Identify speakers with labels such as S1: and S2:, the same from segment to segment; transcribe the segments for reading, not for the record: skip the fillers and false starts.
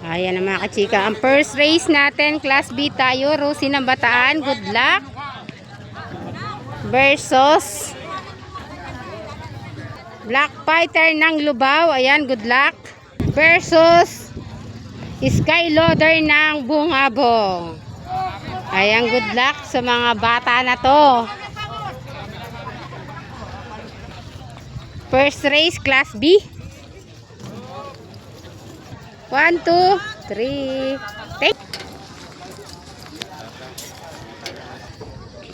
S1: Ayan na mga kachika. Ang first race natin, Class B tayo. Rosie ng Bataan. Good luck. Versus Black Fighter ng Lubao. Ayan, good luck. Versus Skyloader ng Bungabong. Ayan, good luck sa mga bata na to. First race, Class B. 1, 2, 3. Take.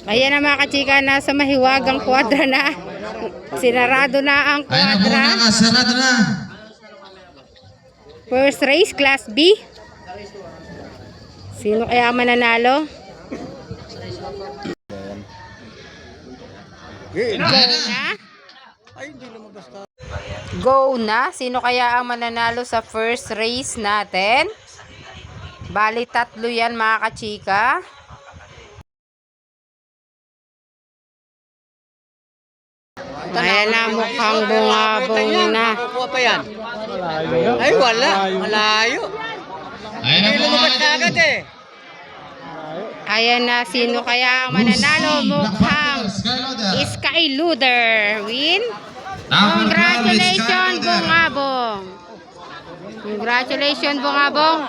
S1: Ayan na mga kachika, nasa mahiwagang kwadra na. Sinarado na ang kwadra.
S2: Ayan na, sarado na.
S1: First race, Class B. Sino kaya mananalo? Go na. Go na. Sino kaya ang mananalo sa first race natin? Bali, 3 yan mga kachika. Ayan na, mukhang bungabong na.
S3: Ay, wala. Malayo. Hindi lumabas na agad eh.
S1: Ayan na, sino kaya ang mananalo? Mukhang Skyloader. Win. Congratulations, Bungabong. Congratulations, Bungabong.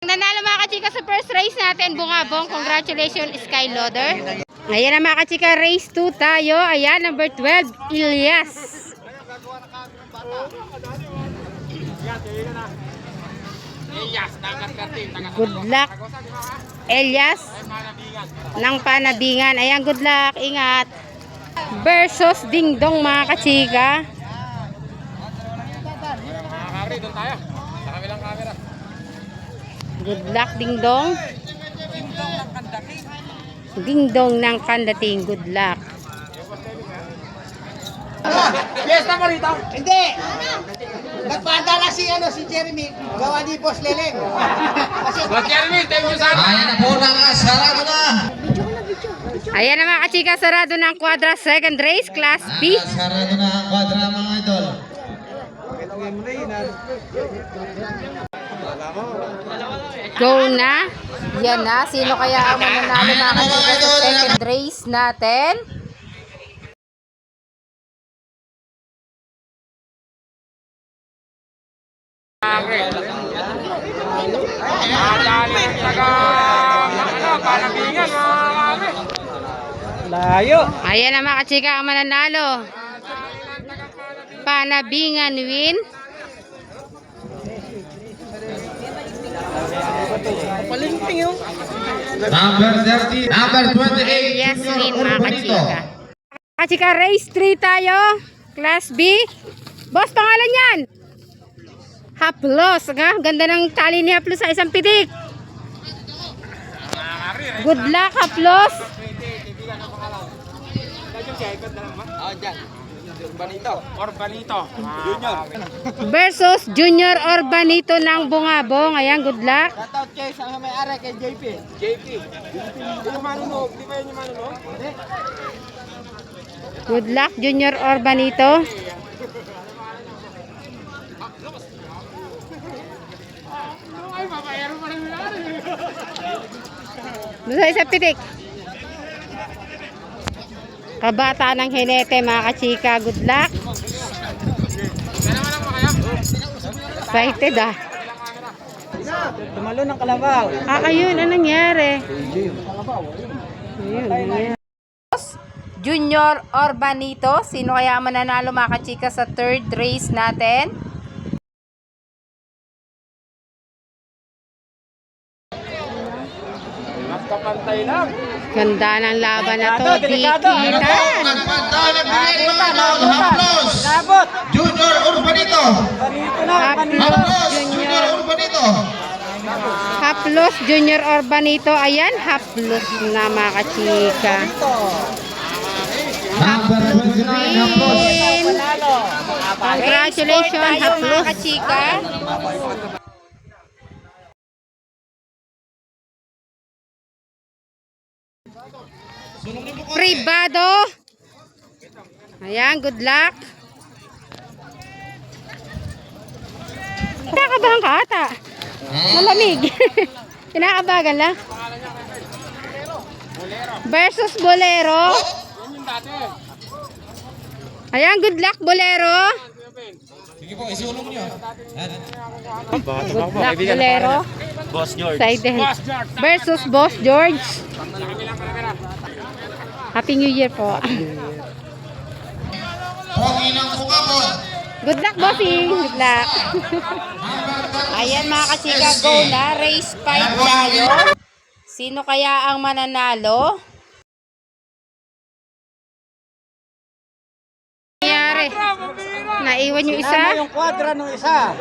S1: Nanalo mga kachika sa first race natin, Bungabong. Congratulations, Skyloader. Ayan na mga kachika, race 2 tayo. Ayan, number 12, Ilyas. Good luck, Elias ng Panabingan. Ayan, good luck, ingat. Versus Dingdong mga kachika. Good luck, Dingdong. Dingdong ng Kandating. Good luck.
S3: Yes, na rito. Hindi. Nagpadala si Jeremy. Gawa ni Boss Leleng. Boss Jeremy, thank you sa.
S2: Ayan na po na, sarado na.
S1: Ayan na mga kachika, sarado ng quadra second race, Class B.
S2: Sarado na ang kwadra mga idol.
S1: Go na. Yan na. Sino kaya ang mananalo mga kachika sa second race natin?
S3: Layo.
S1: Ayan na mga kachika ang mananalo. Panabingan win.
S3: Palinting yun.
S2: Number 30, number 28.
S1: Yes, win
S2: Junior
S1: mga
S2: Urbanito.
S1: kachika. Kachika, race 3 tayo. Class B. Boss, pangalan yan? Haplos. Ganda ng tali ni Haplos sa isang pitik. Good luck, Haplos.
S3: Urbanito. Junior.
S1: Versus Junior Urbanito ng Bungabong. Ayan, good luck.
S3: Shoutout kay sa may-ari kay JP. Hindi ko manunog. Di ba yun yung manunog?
S1: Good luck, Junior Urbanito. Doon sa isang pitik. Kabata ng Hinete mga kachika. Good luck. Excited ah.
S3: Tumalo ng kalabaw.
S1: Ayun, anong nangyari? Ayun. Junior Urbanito. Sino kaya mananalo mga kachika sa third race natin?
S3: Kapantay lang.
S1: Ganda ng laban na to.
S3: Delikado.
S1: Dikitan.
S2: Nagpantalan bigay ng Haplos.
S3: Nabot.
S2: Junior Urbanito.
S3: Urbanito na.
S2: Haplos, Junior Urbanito.
S1: Haplos Junior Urbanito. Ayan, Haplos na mga kachika.
S2: Number 29, Haplos.
S3: Panalo.
S1: Congratulations, Haplos. Kachika. Privado. Ayan, good luck. Kinakabahan ka ata. Malamig. Kinakabagan lang. Versus Bolero. Ayan, good luck, Bolero.
S2: Sige po, isulong nyo.
S1: Good luck, Bolero.
S4: Boss George.
S1: Side versus Boss George. Happy New Year po.
S2: Pogi ng Bungabon.
S1: Good luck, bossing. Good luck. Ayan mga kachika, go na. Race 5 tayo. Sino kaya ang mananalo? Nangyari. Naiwan yung isa.
S3: Yung kwadra ng isa.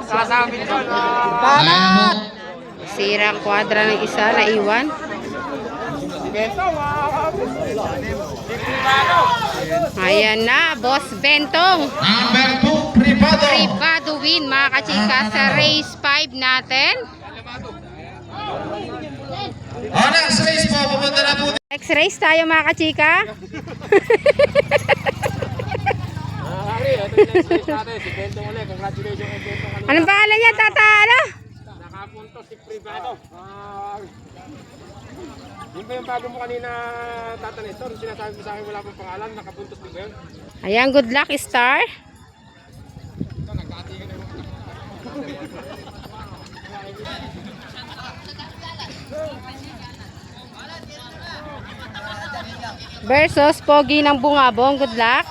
S3: Sasabi doon.
S2: Ayan po.
S1: Sirang kwadra ng isa. Naiwan. Ayan na, Boss Bentong.
S2: Number 2, Privado.
S1: Privado win mga kachika sa race 5 natin.
S2: Next race po, pupunta na po.
S1: Next race tayo mga kachika. Anong pangalan niya, tata? Ano?
S4: Nakapunto si Privado. Yun ba yung bago mo kanina, Tata Nestor? Sinasabi mo sa akin wala pang pangalan, nakapuntos din ba yun?
S1: Ayan, good luck, Star. Versus Pogi ng Bungabong, good luck.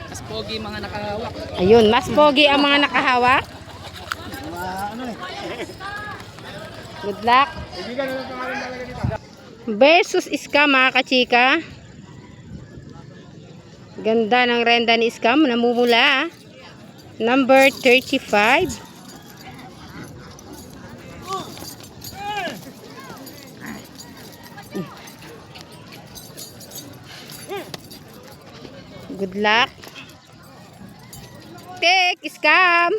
S3: Mas pogi mga nakahawak.
S1: Ayun, mas pogi ang mga nakahawak. Good luck. Versus Iska mga kachika. Ganda ng renda ni Iska, namumula. Number 35. Good luck. Take, scam.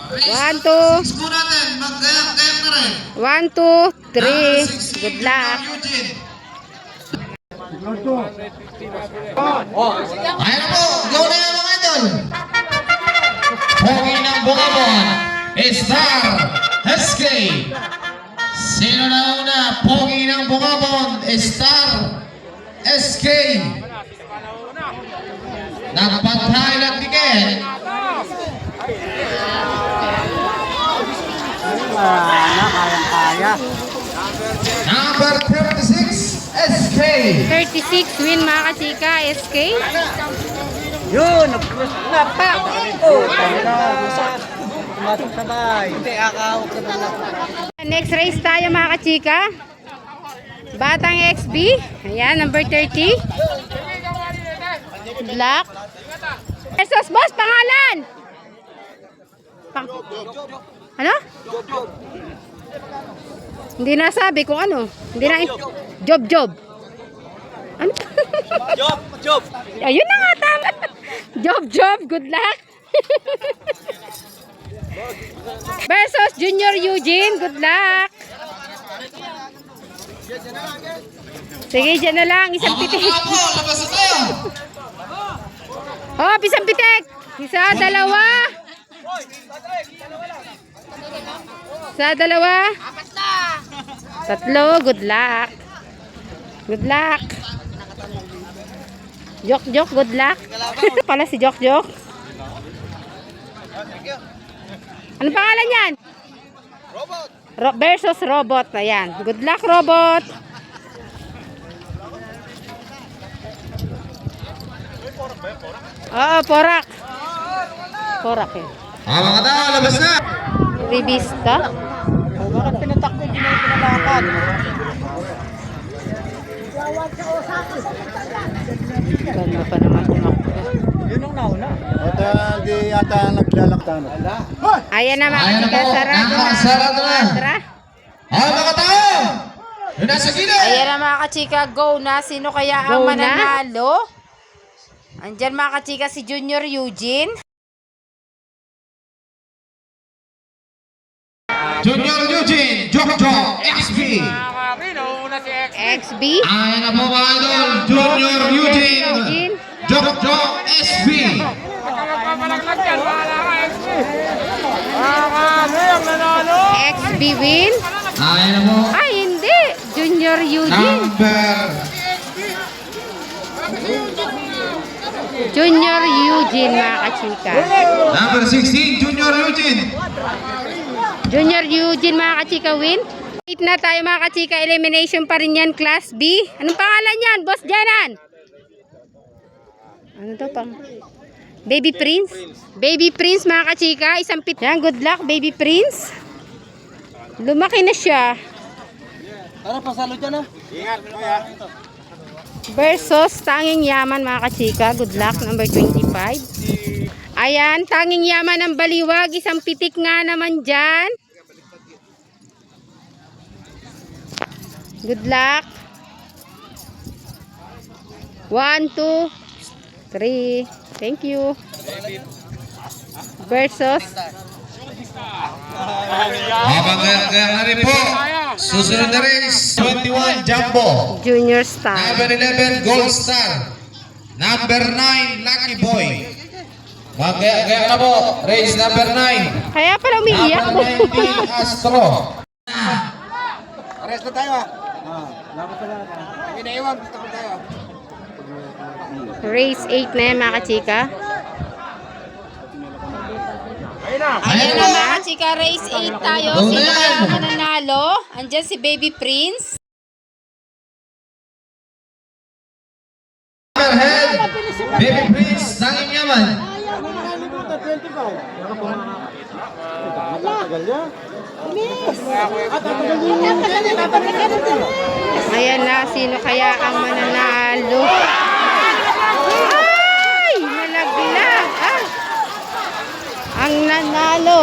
S1: One, two.
S2: Six po natin, mag-gayang na rin.
S1: 1, 2, 3. Good luck.
S2: Ayan na po, go na yan mga idol. Pogi ng Bungabon, Star SK. Sino na una? Pogi ng Bungabon, Star SK. Nagpantay ng tiket.
S3: Kaya.
S2: Number 36, SK.
S1: 36 win mga kachika, SK.
S3: Yun, napa. Oh, tumatok sabay. Hindi, akahawak sa mga.
S1: Next race tayo mga kachika. Batang XB. Ayan, number 30. Black. Versus Boss, pangalan. Ano? Hindi nasabi kung ano. Hindi na. Job. Ano?
S3: Job.
S1: Ayun na nga, tama. Job. Good luck. Versus Junior Eugene. Good luck. Sige, dyan na lang. Isang pitik.
S2: Po, labas na tayo.
S1: Oh, isang pitik. Isa, dalawa. Isa, dalawa. Tatlo. Good luck. Good luck. Jok, good luck. Pala si Jok. Ano pangalan yan?
S3: Robot.
S1: Versus Robot. Ayan. Good luck, Robot. Oo, Porak. Porak eh.
S2: Mga tao, labas na.
S1: Revista.
S3: Bakit pinatakbo din yung pinalakad?
S1: Ganda pa naman tumakbo.
S3: Yun ang nauna. At hindi yata naglalaktan.
S1: Ayan na mga
S2: Ayan na
S1: kachika.
S2: po.
S1: Sarado na.
S2: Sarado na.
S1: Tara.
S2: Mga tao. Yun nasa gilid.
S1: Ayan na mga kachika. Go na. Sino kaya ang mananalo? Andyan mga kachika si Junior Eugene.
S2: Junior Eugene, Jok, XP.
S4: Malaki, nauuna si XB.
S1: XB.
S2: Ayan na po mga idol, Junior Eugene, Jokjo SB.
S4: Baka magpapalaglag yan, bahala ka XB. Baka ano yung nanalo?
S1: XB win.
S2: Ayan na po,
S1: Ay, hindi. Junior Eugene. Junior Eugene, mga kachika.
S2: number 16, Junior Eugene.
S1: Junior Eugene, mga kachika, win. 8 na tayo, mga kachika. Elimination pa rin yan, Class B. Anong pangalan yan, Boss Janan? Ano to pang? Baby Prince? Baby Prince, mga kachika. Isang pit. Yan, good luck, Baby Prince. Lumaki na siya.
S3: Tara, pasalo dyan,
S4: Ingat, kuya.
S1: Versus Tanging Yaman, mga kachika. Good luck, number 25. Ayan, Tanging Yaman ng Baliwag. Isang pitik nga naman dyan. Good luck. 1, 2, 3. Thank you. Versus
S2: Habang kaya nga rin po, susunod na rin, 21, Jumbo.
S1: Junior Star.
S2: Number 11, Gold Star. Number 9, Lucky Boy. Kaya na po, race number 9.
S1: Kaya pala umiiyak.
S2: Number 19, Astro.
S3: Pares na tayo, Inaiwan, gusto ko tayo.
S1: Race 8 na yan, mga kachika.
S4: Ayun na.
S1: Ayan na, mga kachika. Race 8 tayo. Sino kaya ang mananalo? Andyan si Baby Prince.
S2: Hammerhead, Baby Prince, Tanging Yaman.
S1: Ayan na, sino kaya ang mananalo? Ay! Nalaglag! Ah! Ang nanalo.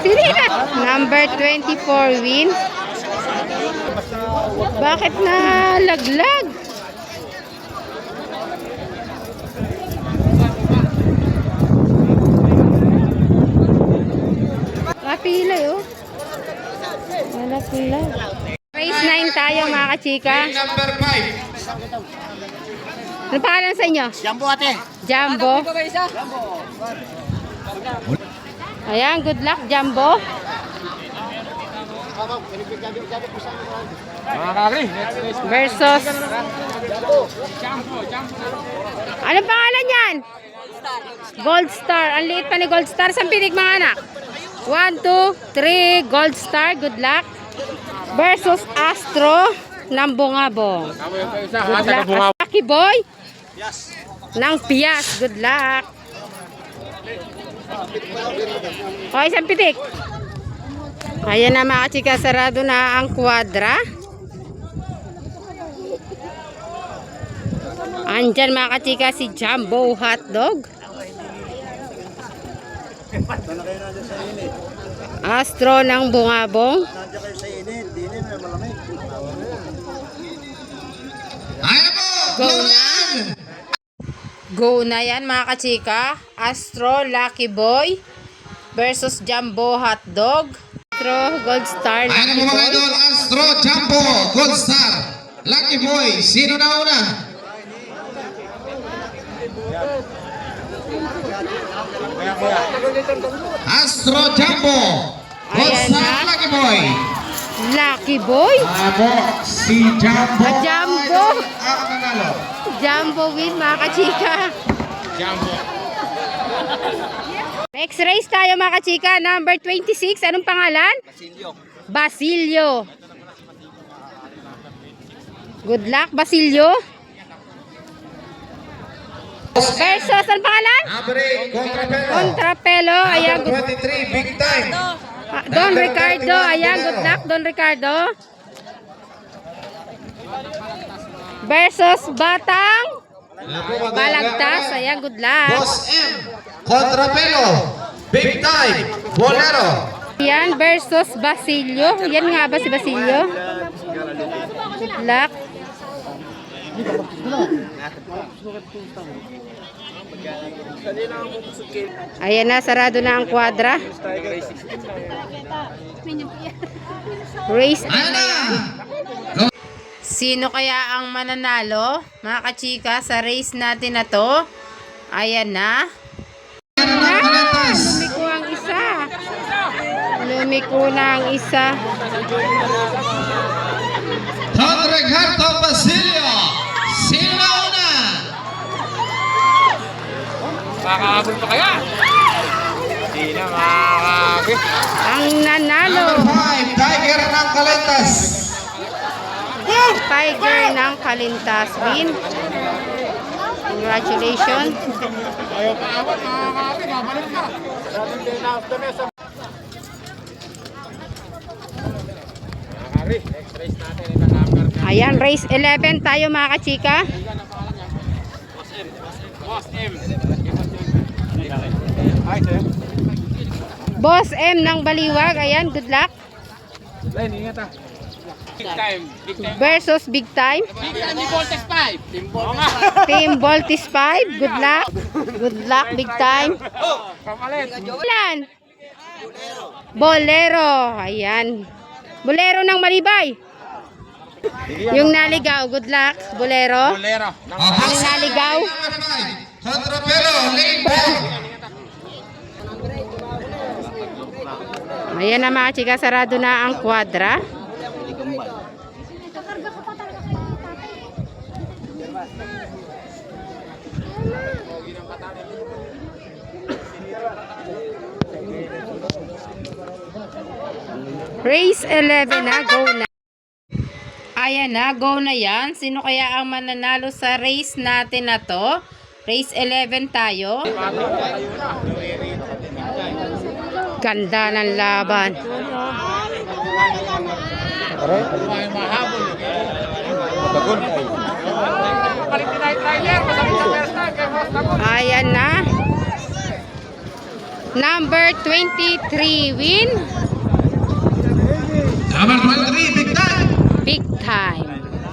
S1: Sino yan? Number 24 win. Bakit nalaglag? Napila oh. Nalaglag. Race 9 tayo, mga kachika.
S2: Number 5.
S1: Ano pangalan sa inyo?
S3: Jumbo, ate.
S1: Jumbo. Ayan, good luck, Jumbo.
S4: Mga kagri, next race.
S1: Versus. Anong pangalan yan? Gold Star. Ang liit pa ni Gold Star. Saan pinig, mga anak? 1, 2, 3. Gold Star. Good luck. Versus Astro ng Bungabong.
S4: Tama yung isa, ha?
S1: Good luck.
S4: Taga-bunga.
S1: Lucky Boy ng Pias. Good luck. O, isang pitik. Ayan na, mga chika. Sarado na ang kwadra. Andyan, mga kachika, si Jumbo Hotdog. Astro ng Bungabong.
S2: Ayan na po,
S1: Go na. Go na yan, mga kachika. Astro, Lucky Boy versus Jumbo Hotdog. Astro, Gold Star,
S2: Ayan na
S1: Lucky
S2: po mga
S1: Boy.
S2: idol, Astro, Jumbo, Gold Star, Lucky Boy. Sino na una? Astro, Jumbo, Gold
S1: Ayan
S2: Star,
S1: na.
S2: Lucky Boy.
S1: Lucky Boy.
S2: Ako, si Jumbo.
S1: Jumbo.
S2: Ang nanalo.
S1: Jumbo win, mga kachika.
S4: Jumbo.
S1: Next race tayo, mga kachika. Number 26. Anong pangalan? Basilio. Good luck, Basilio. Versus, anong pangalan?
S2: Number 8, Contrapelo.
S1: Contrapelo. Ayan,
S2: Number
S1: good
S2: 23, Big Time.
S1: Don Ricardo. Ayan, good luck, Don Ricardo. Versus Batang Balagtas. Ayan, good luck.
S2: Boss M, Contrapelo, Big Time, Bolero.
S1: Ayan, versus Basilio. Yan nga ba si Basilio? Good luck. Ayan na, sarado na ang kwadra. Race
S2: Ayan na!
S1: Sino kaya ang mananalo, mga kachika, sa race natin na to? Ayan na. Lumiko ang isa. Lumiko na ang isa.
S2: Don Ricardo Basilio, sino na una?
S4: Makakahabol pa kaya? Hindi na makakahabol.
S1: Ang nanalo,
S2: Number 5, Tiger ng Calentas.
S1: Tiger ng Kalintas win. Congratulations.
S4: Ayaw pa awat, makakahabol. Babalik ka. Next race natin ito number
S1: Ayan, race 11 tayo, mga kachika.
S4: Boss M.
S1: Boss M ng Baliwag. Ayan, good luck.
S4: Len, ingat ah. Big time. Big time.
S1: Versus Big Time.
S4: Big time ni Voltex 5. Team Voltex.
S1: Team Voltis 5. Good luck. Good luck, Big Time.
S4: Kamalit.
S1: Ilan? Bolero. Ayan. Bolero ng Malibay. Yung naligaw. Good luck, Bolero.
S4: Bolero.
S1: Ang naligaw.
S2: Number 5, Contrapelo, lane 4.
S1: Ayan na, mga chika. Sarado na ang kwadra. Race 11 na, go na. Ayan na, go na yan. Sino kaya ang mananalo sa race natin na to? Race 11 tayo. Ganda ng laban. Ayan na. Number 23 win.
S2: Number 23, Big Time.
S1: Big Time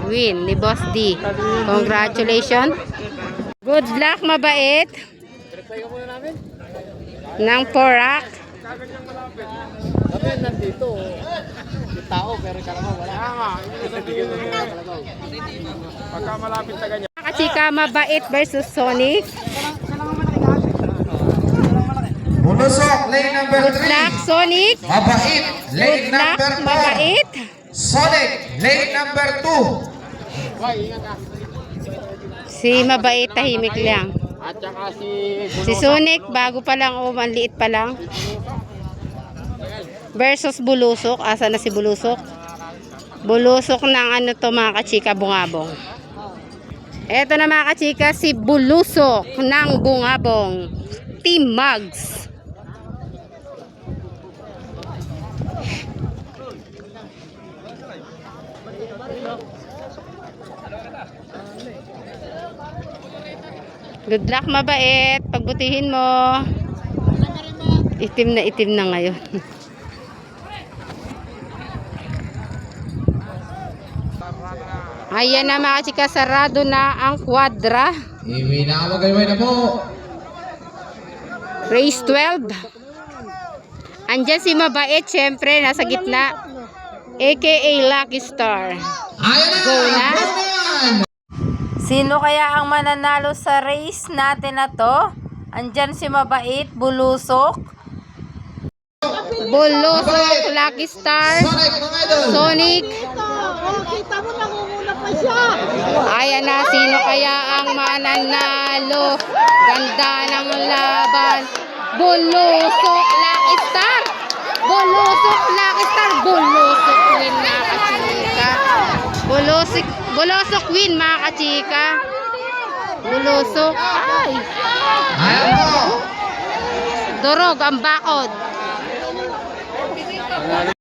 S1: win ni Boss D. Congratulations. Good luck, mabait. Ng Porak.
S3: Kami nandito. Yung tao, pero kalabaw wala.
S4: Pagka malapit sa ganyan.
S1: Kachika, mabait versus Sonic.
S2: Bulusok, lane number
S1: Good luck,
S2: 3.
S1: Sonic.
S2: Mabait, lane
S1: Good luck,
S2: number 4.
S1: mabait.
S2: Sonic, lane number 2.
S1: Si mabait, tahimik lang.
S4: At saka
S1: Si Sonic, bago pa lang o manliit pa lang. Versus Bulusok. Asa na si Bulusok? Bulusok ng ano to, mga kachika, Bungabong. Eto na, mga kachika, si Bulusok ng Bungabong. Team Mugs. Good luck, mabait. Pagbutihin mo. Itim na ngayon. Ayan na, mga chika, sarado na ang kwadra.
S2: Iwi na magayaway na po.
S1: Race 12. Andyan si mabait, syempre, nasa gitna. AKA Lucky Star.
S2: Ayan na!
S1: Go na.
S2: Go na yan!
S1: Sino kaya ang mananalo sa race natin na to? Andyan si mabait, Bulusok. Bulusok, Lucky Star,
S2: Sonic, mga idol.
S1: Sonic.
S5: Kita mo, nangunguna pa siya.
S1: Ayan na, sino kaya ang mananalo? Ganda ng laban. Bulusok, Lucky Star. Bulusok, Lucky Star. Bulusok win, mga kachika. Bulusok win, mga kachika. Bulusok. Ay,
S2: Ayan po.
S1: durog ang bakod.